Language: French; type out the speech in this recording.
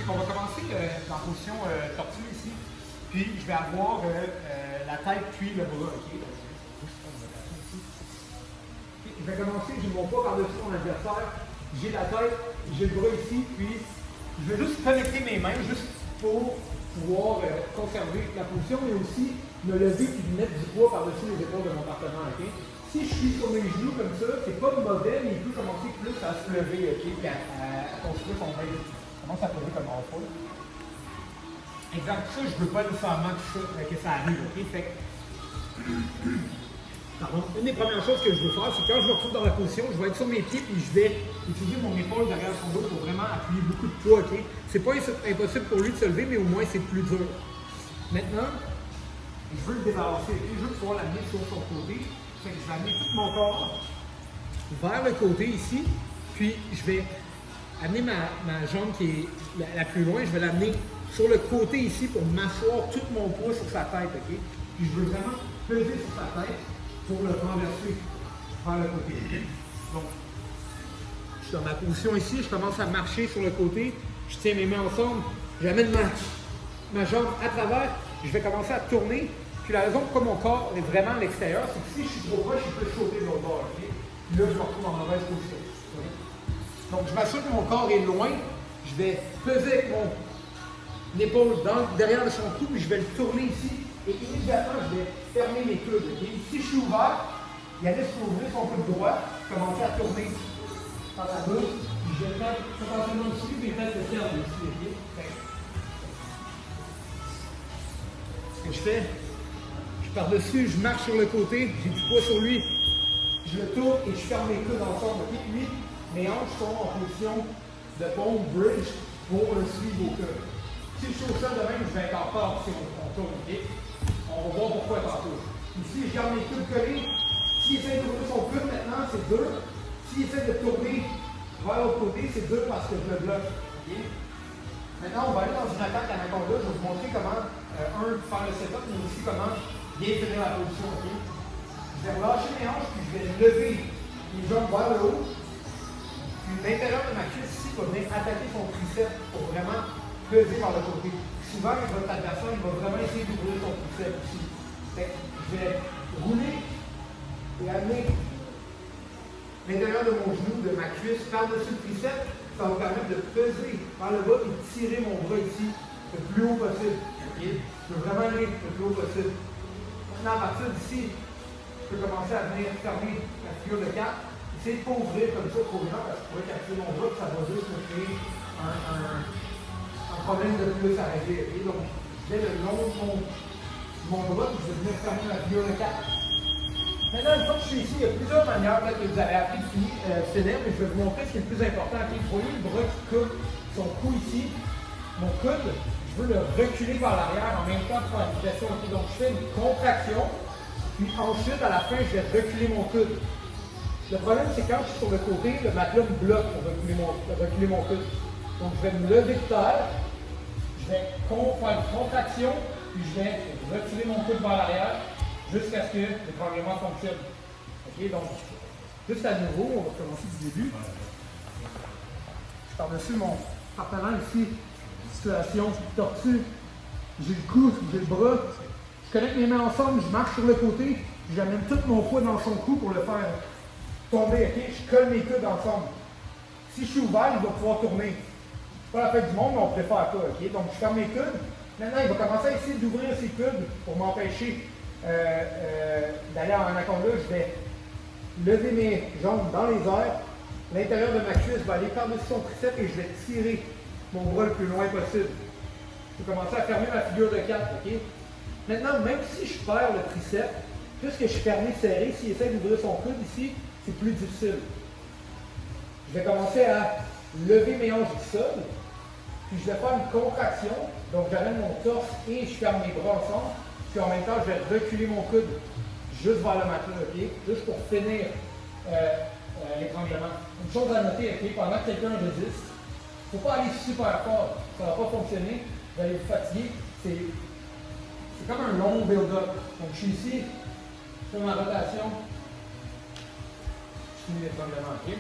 c'est qu'on va commencer en position tortue ici. Puis je vais avoir la tête puis le bras. Okay? Je vais commencer, j'ai mon poids par-dessus mon adversaire. J'ai la tête, j'ai le bras ici, puis je vais juste connecter mes mains juste pour pouvoir conserver la position, mais aussi me lever et mettre du poids par-dessus les épaules de mon partenaire. Okay? Si je suis sur mes genoux comme ça, c'est pas mauvais, mais il peut commencer plus à se lever, okay? Puis à construire son base. Commence à poser comme en full. Exemple, ça, je veux pas nécessairement que ça arrive. Okay? Fait que, pardon. Une des premières choses que je veux faire, c'est quand je me retrouve dans la position, je vais être sur mes pieds et je vais utiliser mon épaule derrière son dos pour vraiment appuyer beaucoup de poids. Okay? C'est pas impossible pour lui de se lever, mais au moins c'est plus dur. Maintenant, je veux le débalancer. Okay? Je veux pouvoir l'amener sur son côté. Fait que je vais amener tout mon corps vers le côté ici, puis je vais amener ma jambe qui est la plus loin, je vais l'amener sur le côté ici pour m'asseoir tout mon poids sur sa tête. Okay? Puis je veux vraiment peser sur sa tête pour le renverser vers le côté. Okay? Donc, je suis dans ma position ici, je commence à marcher sur le côté, je tiens mes mains ensemble, j'amène ma jambe à travers, je vais commencer à tourner. Puis la raison pourquoi mon corps est vraiment à l'extérieur, c'est que si je suis trop proche, je peux sauter de l'autre bord. Okay? Puis là, je me retrouve en mauvaise position. Okay? Donc, je m'assure que mon corps est loin. Je vais peser avec mon épaule derrière de son cou, puis je vais le tourner ici. Et immédiatement, je vais fermer mes coudes. Okay? Si je suis ouvert, Yannis peut ouvrir son coude droit, commencer à tourner par la bouche. Puis je vais le mettre potentiellement ici, puis peut-être le faire ici. Okay? Ce que je fais, par-dessus, je marche sur le côté, j'ai du poids sur lui, je le tourne et je ferme mes coudes ensemble. Okay? Puis mes hanches sont en position de pompe bridge pour le suivre au coude. Si je trouve ça de même, je vais être en part si on tourne. Okay? On va voir pourquoi tantôt. Ici, je garde mes coudes collés. S'il essaie d'ouvrir son coude maintenant, c'est dur. S'il essaie de tourner vers l'autre côté, c'est dur parce que je le bloque. Okay? Maintenant, on va aller dans une attaque à l'anaconda. Je vais vous montrer comment, faire le setup, mais aussi comment bien finir la position. Okay? Je vais relâcher mes hanches, puis je vais lever les jambes vers le haut. Puis l'intérieur de ma cuisse ici va venir attaquer son triceps pour vraiment peser par le côté. Souvent, votre adversaire, il va vraiment essayer d'ouvrir son triceps ici. Fait que je vais rouler et amener l'intérieur de mon genou, de ma cuisse, par-dessus le triceps. Ça va permettre de peser par le bas et de tirer mon bras ici le plus haut possible. Okay? Je veux vraiment aller le plus haut possible. Maintenant, à partir d'ici, je peux commencer à venir fermer la figure de 4. Essayez de ne pas ouvrir comme ça trop bien parce que je pourrais capturer mon bras et ça va juste me créer un problème de plus à régler. Okay? Donc, je vais le long de mon bras et je vais venir fermer la figure de 4. Maintenant, une fois que je suis ici, il y a plusieurs manières que vous avez appris de finir, mais je vais vous montrer ce qui est le plus important. Okay? Vous voyez le bras qui coupe son cou ici. Mon coude, je veux le reculer vers l'arrière en même temps pour la fixation. Okay? Donc, je fais une contraction, puis ensuite, à la fin, je vais reculer mon coude. Le problème, c'est quand je suis sur le côté, le matelas me bloque pour reculer mon coude. Donc, je vais me lever de terre, je vais faire une contraction, puis je vais reculer mon coude vers l'arrière jusqu'à ce que l'étranglement fonctionne. Okay? Donc, juste à nouveau, on va commencer du début. Je par-dessus mon partenaire ici, situation tortue. J'ai le cou, j'ai le bras. Je connecte mes mains ensemble, je marche sur le côté, j'amène tout mon poids dans son cou pour le faire tomber. Okay? Je colle mes coudes ensemble. Si je suis ouvert, il va pouvoir tourner. C'est pas la fête du monde, mais on préfère pas. Okay? Donc, je ferme mes coudes. Maintenant, il va commencer à essayer d'ouvrir ses coudes pour m'empêcher d'aller en anaconda. Je vais lever mes jambes dans les airs. L'intérieur de ma cuisse va aller par-dessus son triceps et je vais tirer mon bras le plus loin possible. Je vais commencer à fermer ma figure de 4. Okay? Maintenant, même si je perds le triceps, puisque je suis fermé serré, s'il essaie d'ouvrir son coude ici, c'est plus difficile. Je vais commencer à lever mes hanches du sol, puis je vais faire une contraction. Donc, j'amène mon torse et je ferme mes bras ensemble. Puis en même temps, je vais reculer mon coude juste vers le matelas, okay? Juste pour finir l'étranglement. Une chose à noter, okay? Pendant que quelqu'un résiste, il ne faut pas aller super fort, ça ne va pas fonctionner, vous allez vous fatiguer. C'est comme un long build-up. Donc je suis ici, je fais ma rotation, je finis l'étranglement, ok?